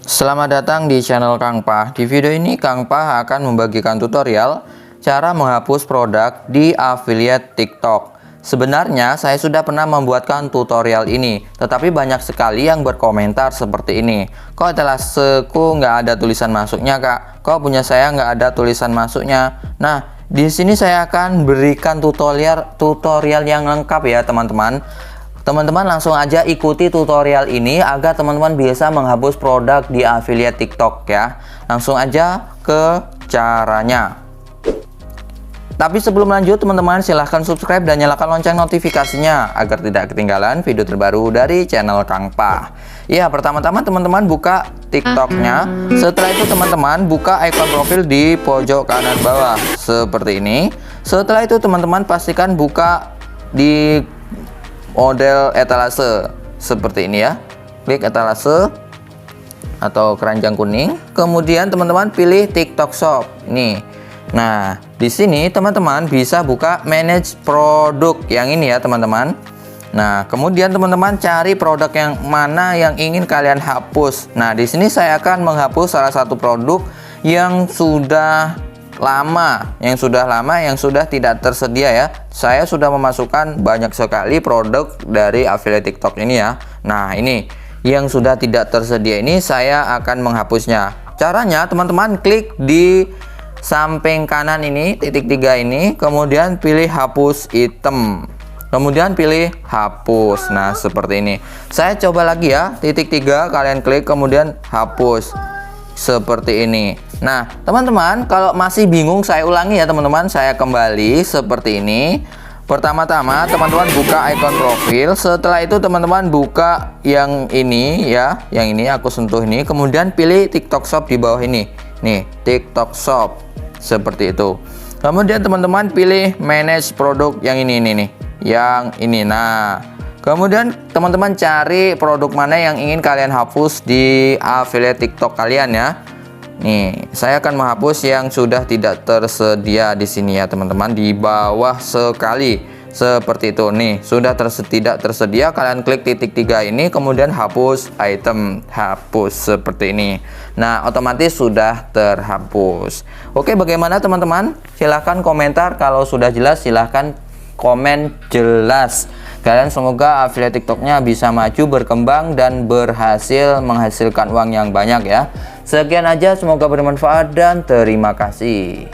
Selamat datang di channel Kang Pah. Di video ini Kang Pah akan membagikan tutorial cara menghapus produk di affiliate TikTok. Sebenarnya saya sudah pernah membuatkan tutorial ini, tetapi banyak sekali yang berkomentar seperti ini. Kok etalaseku nggak ada tulisan masuknya, Kak? Kok punya saya nggak ada tulisan masuknya? Nah, di sini saya akan berikan tutorial yang lengkap ya, teman-teman. Teman-teman langsung aja ikuti tutorial ini agar teman-teman bisa menghapus produk di affiliate TikTok ya. Langsung aja ke caranya. Tapi sebelum lanjut, teman-teman silahkan subscribe dan nyalakan lonceng notifikasinya agar tidak ketinggalan video terbaru dari channel Kang Pah. Ya, pertama-tama teman-teman buka TikToknya. Setelah itu teman-teman buka icon profil di pojok kanan bawah seperti ini. Setelah itu teman-teman pastikan buka di model etalase seperti ini ya. Klik etalase atau keranjang kuning, kemudian teman-teman pilih TikTok Shop nih. Nah, di sini teman-teman bisa buka manage produk yang ini ya, teman-teman. Nah, kemudian teman-teman cari produk yang mana yang ingin kalian hapus. Nah, di sini saya akan menghapus salah satu produk yang sudah lama, yang sudah tidak tersedia ya. Saya sudah memasukkan banyak sekali produk dari affiliate TikTok ini ya. Nah, ini yang sudah tidak tersedia ini saya akan menghapusnya. Caranya teman-teman klik di samping kanan ini, titik 3 ini, kemudian pilih hapus item, kemudian pilih hapus. Nah, seperti ini. Saya coba lagi ya, titik 3 kalian klik kemudian hapus seperti ini. Nah, teman-teman kalau masih bingung, saya ulangi ya teman-teman, saya kembali seperti ini. Pertama-tama teman-teman buka icon profil, setelah itu teman-teman buka yang ini ya, yang ini aku sentuh ini, kemudian pilih TikTok Shop di bawah ini nih, TikTok Shop seperti itu. Kemudian teman-teman pilih manage produk yang ini nih, yang ini. Nah, kemudian teman-teman cari produk mana yang ingin kalian hapus di affiliate TikTok kalian ya. Nih, saya akan menghapus yang sudah tidak tersedia di sini ya, teman-teman, di bawah sekali seperti itu. Nih, sudah tidak tersedia, kalian klik titik 3 ini, kemudian hapus item, hapus seperti ini. Nah, otomatis sudah terhapus. Oke, bagaimana teman-teman? Silahkan komentar, kalau sudah jelas silahkan komen jelas. Kalian semoga affiliate TikToknya bisa maju, berkembang, dan berhasil menghasilkan uang yang banyak ya. Sekian aja, semoga bermanfaat dan terima kasih.